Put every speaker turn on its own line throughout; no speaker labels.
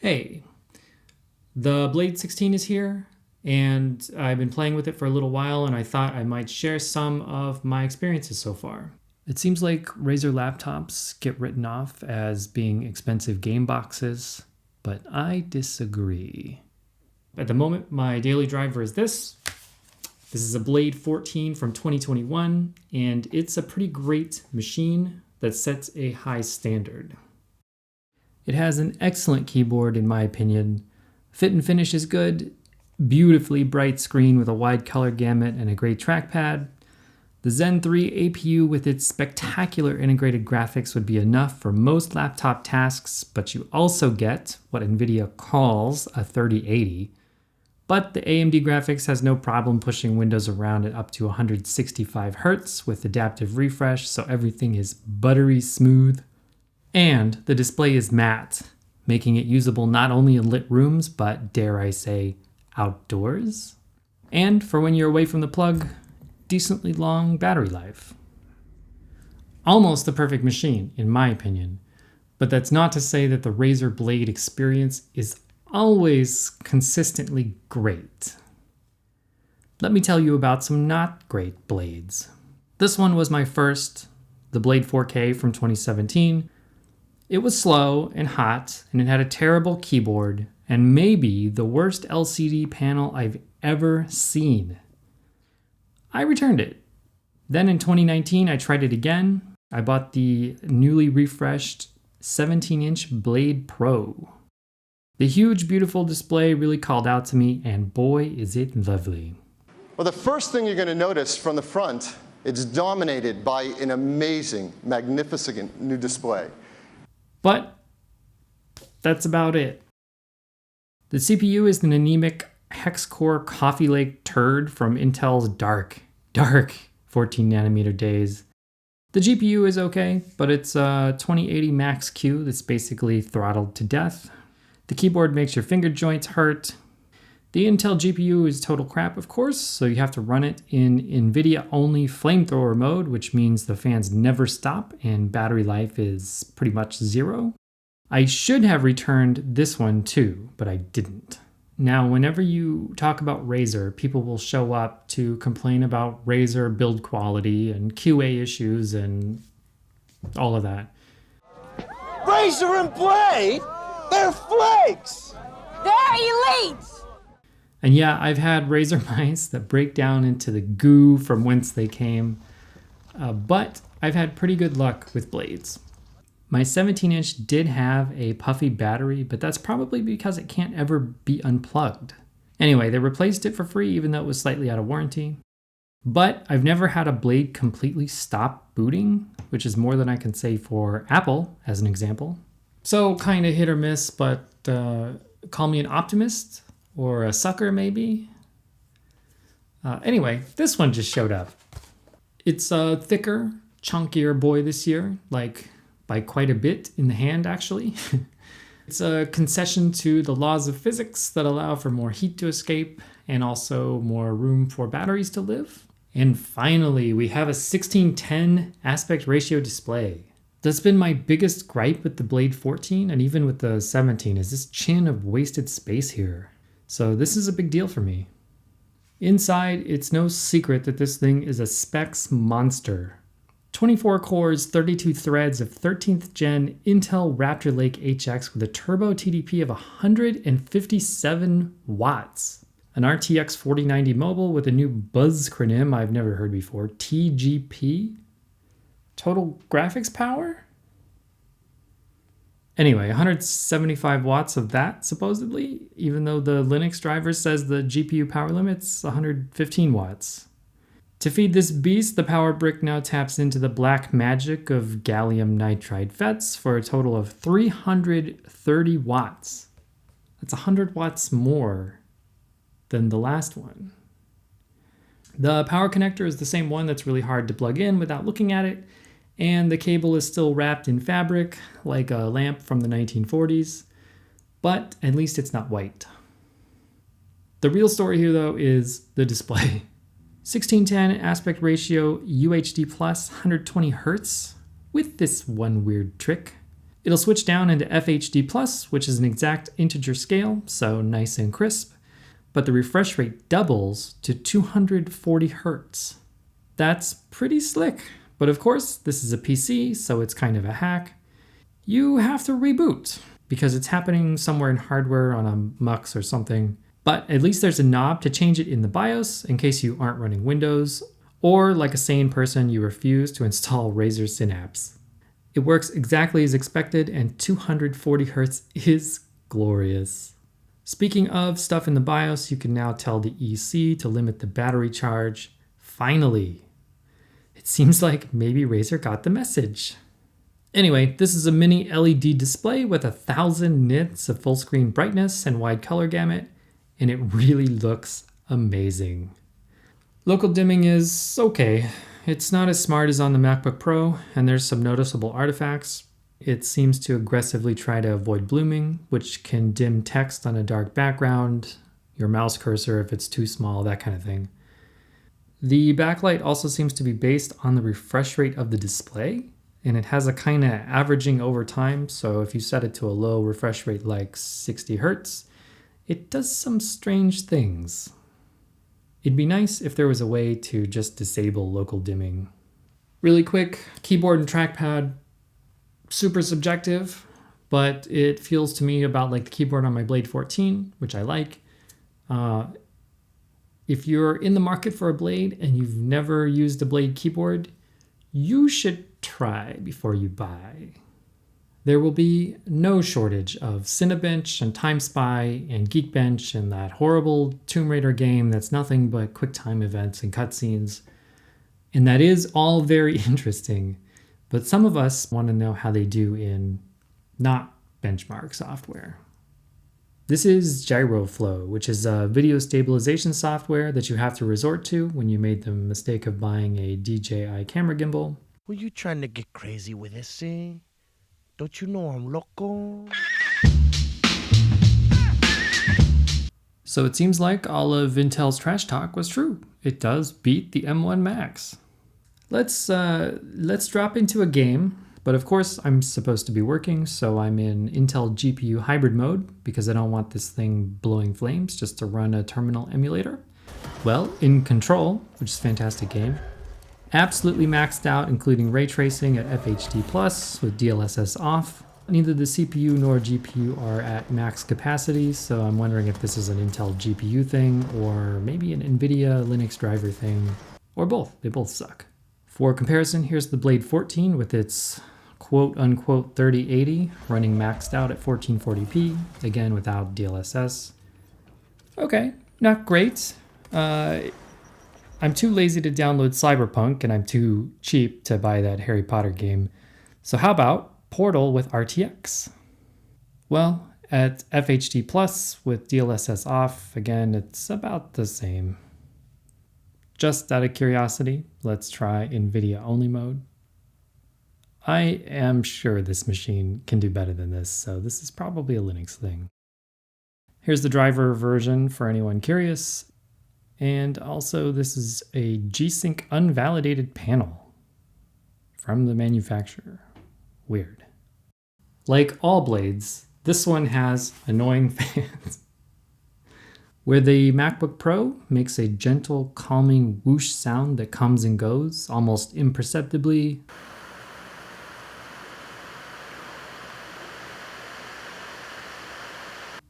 Hey, the Blade 16 is here, and I've been playing with it for a little while, and I thought I might share some of my experiences so far. It seems like Razer laptops get written off as being expensive game boxes, but I disagree. At the moment, my daily driver is this. This is a Blade 14 from 2021, and it's a pretty great machine that sets a high standard. It has an excellent keyboard in my opinion. Fit and finish is good, beautifully bright screen with a wide color gamut and a great trackpad. The Zen 3 APU with its spectacular integrated graphics would be enough for most laptop tasks, but you also get what NVIDIA calls a 3080. But the AMD graphics has no problem pushing Windows around at up to 165 Hz with adaptive refresh, so everything is buttery smooth. And the display is matte, making it usable not only in lit rooms, but dare I say, outdoors. And for when you're away from the plug, decently long battery life. Almost the perfect machine, in my opinion. But that's not to say that the Razer Blade experience is always consistently great. Let me tell you about some not great blades. This one was my first, the Blade 4K from 2017. It was slow and hot, and it had a terrible keyboard, and maybe the worst LCD panel I've ever seen. I returned it. Then in 2019, I tried it again. I bought the newly refreshed 17-inch Blade Pro. The huge, beautiful display really called out to me, and boy, is it lovely.
Well, the first thing you're going to notice from the front, it's dominated by an amazing, magnificent new display.
But that's about it. The CPU is an anemic hex-core Coffee Lake turd from Intel's dark 14 nanometer days. The GPU is okay, but it's a 2080 Max-Q that's basically throttled to death. The keyboard makes your finger joints hurt. The Intel GPU is total crap, of course, so you have to run it in NVIDIA-only flamethrower mode, which means the fans never stop and battery life is pretty much zero. I should have returned this one too, but I didn't. Now, whenever you talk about Razer, people will show up to complain about Razer build quality and QA issues and all of that.
Razer and Blade? They're flakes!
They're elite!
And yeah, I've had Razer mice that break down into the goo from whence they came, but I've had pretty good luck with blades. My 17-inch did have a puffy battery, but that's probably because it can't ever be unplugged. Anyway, they replaced it for free even though it was slightly out of warranty. But I've never had a blade completely stop booting, which is more than I can say for Apple, as an example. So kind of hit or miss, but call me an optimist or a sucker maybe. Anyway, this one just showed up. It's a thicker, chunkier boy this year, like by quite a bit in the hand actually. It's a concession to the laws of physics that allow for more heat to escape and also more room for batteries to live. And finally, we have a 16:10 aspect ratio display. That's been my biggest gripe with the Blade 14 and even with the 17 is this chin of wasted space here. So this is a big deal for me. Inside, it's no secret that this thing is a specs monster. 24 cores, 32 threads of 13th gen Intel Raptor Lake HX with a turbo TDP of 157 watts. An RTX 4090 mobile with a new buzz acronym I've never heard before, TGP? Total graphics power? Anyway, 175 watts of that, supposedly, even though the Linux driver says the GPU power limit's 115 watts. To feed this beast, the power brick now taps into the black magic of gallium nitride FETs for a total of 330 watts. That's 100 watts more than the last one. The power connector is the same one that's really hard to plug in without looking at it, and the cable is still wrapped in fabric like a lamp from the 1940s, but at least it's not white. The real story here though is the display. 16:10 aspect ratio UHD plus 120 Hz with this one weird trick. It'll switch down into FHD+, which is an exact integer scale, so nice and crisp, but the refresh rate doubles to 240 Hertz. That's pretty slick, but of course, this is a PC, so it's kind of a hack. You have to reboot, because it's happening somewhere in hardware on a MUX or something, but at least there's a knob to change it in the BIOS in case you aren't running Windows, or like a sane person, you refuse to install Razer Synapse. It works exactly as expected, and 240 Hz is glorious. Speaking of stuff in the BIOS, you can now tell the EC to limit the battery charge. Finally! It seems like maybe Razer got the message. Anyway, this is a mini LED display with 1,000 nits of full screen brightness and wide color gamut, and it really looks amazing. Local dimming is okay. It's not as smart as on the MacBook Pro, and there's some noticeable artifacts. It seems to aggressively try to avoid blooming, which can dim text on a dark background, your mouse cursor if it's too small, that kind of thing. The backlight also seems to be based on the refresh rate of the display, and it has a kind of averaging over time, so if you set it to a low refresh rate like 60 Hertz, it does some strange things. It'd be nice if there was a way to just disable local dimming. Really quick, keyboard and trackpad, super subjective, but it feels to me about like the keyboard on my Blade 14, which I like. If you're in the market for a Blade and you've never used a Blade keyboard, you should try before you buy. There will be no shortage of Cinebench and TimeSpy and Geekbench and that horrible Tomb Raider game that's nothing but QuickTime events and cutscenes. And that is all very interesting, but some of us want to know how they do in not benchmark software. This is GyroFlow, which is a video stabilization software that you have to resort to when you made the mistake of buying a DJI camera gimbal.
Were you trying to get crazy with this, eh? Don't you know I'm loco?
So it seems like all of Intel's trash talk was true. It does beat the M1 Max. Let's drop into a game, but of course I'm supposed to be working, so I'm in Intel GPU hybrid mode because I don't want this thing blowing flames just to run a terminal emulator. Well, in Control, which is a fantastic game, absolutely maxed out, including ray tracing at FHD+ with DLSS off. Neither the CPU nor GPU are at max capacity, so I'm wondering if this is an Intel GPU thing or maybe an NVIDIA Linux driver thing, or both. They both suck. For comparison, here's the Blade 14 with its quote-unquote 3080 running maxed out at 1440p, again without DLSS. Okay, not great. I'm too lazy to download Cyberpunk, and I'm too cheap to buy that Harry Potter game. So how about Portal with RTX? Well, at FHD+ with DLSS off, again, it's about the same. Just out of curiosity, let's try NVIDIA only mode. I am sure this machine can do better than this, so this is probably a Linux thing. Here's the driver version for anyone curious. And also, this is a G-Sync unvalidated panel from the manufacturer. Weird. Like all Blades, this one has annoying fans. Where the MacBook Pro makes a gentle, calming whoosh sound that comes and goes almost imperceptibly,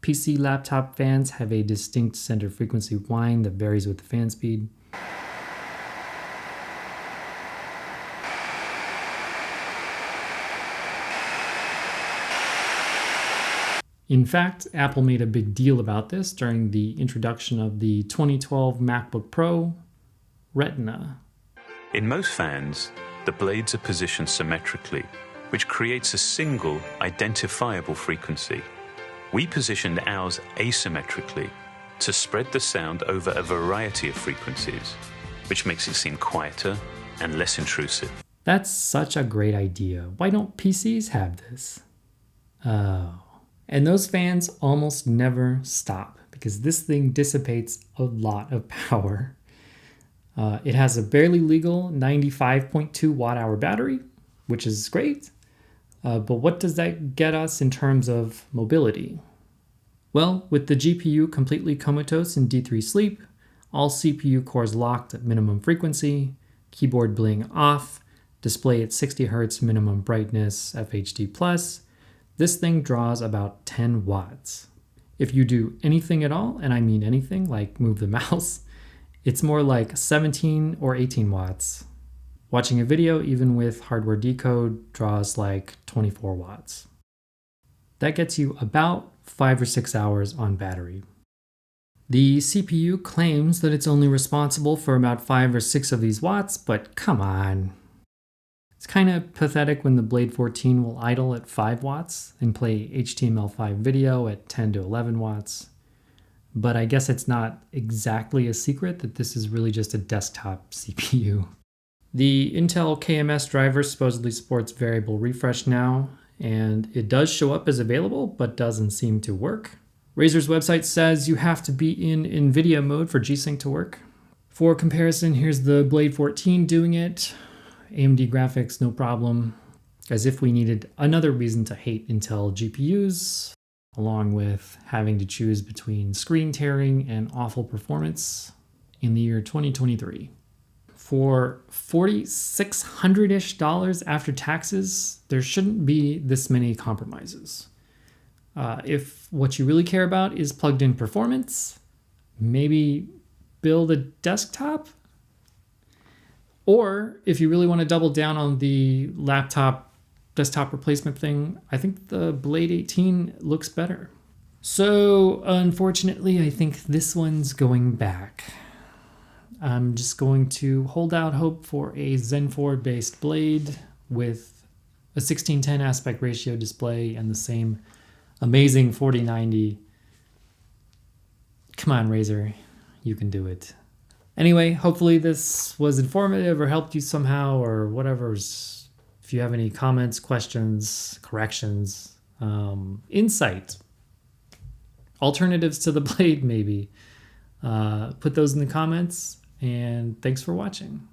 PC laptop fans have a distinct center frequency whine that varies with the fan speed. In fact, Apple made a big deal about this during the introduction of the 2012 MacBook Pro Retina.
In most fans, the blades are positioned symmetrically, which creates a single identifiable frequency. We positioned ours asymmetrically to spread the sound over a variety of frequencies, which makes it seem quieter and less intrusive.
That's such a great idea. Why don't PCs have this? Oh. And those fans almost never stop because this thing dissipates a lot of power. It has a barely legal 95.2 watt-hour battery, which is great, But what does that get us in terms of mobility? Well, with the GPU completely comatose in D3 sleep, all CPU cores locked at minimum frequency, keyboard bling off, display at 60 Hz minimum brightness FHD+, this thing draws about 10 watts. If you do anything at all, and I mean anything, like move the mouse, it's more like 17 or 18 watts. Watching a video, even with hardware decode, draws like 24 watts. That gets you about 5 or 6 hours on battery. The CPU claims that it's only responsible for about 5 or 6 of these watts, but come on. It's kind of pathetic when the Blade 14 will idle at 5 watts and play HTML5 video at 10 to 11 watts. But I guess it's not exactly a secret that this is really just a desktop CPU. The Intel KMS driver supposedly supports variable refresh now, and it does show up as available, but doesn't seem to work. Razer's website says you have to be in NVIDIA mode for G-Sync to work. For comparison, here's the Blade 14 doing it. AMD graphics, no problem. As if we needed another reason to hate Intel GPUs, along with having to choose between screen tearing and awful performance in the year 2023. For $4,600-ish after taxes, there shouldn't be this many compromises. If what you really care about is plugged in performance, maybe build a desktop. Or if you really want to double down on the laptop desktop replacement thing, I think the Blade 18 looks better. So unfortunately, I think this one's going back. I'm just going to hold out hope for a Zen 4 based Blade with a 16:10 aspect ratio display and the same amazing 4090. Come on, Razer, you can do it. Anyway, hopefully this was informative or helped you somehow or whatever. If you have any comments, questions, corrections, insight, alternatives to the Blade maybe, put those in the comments, and thanks for watching.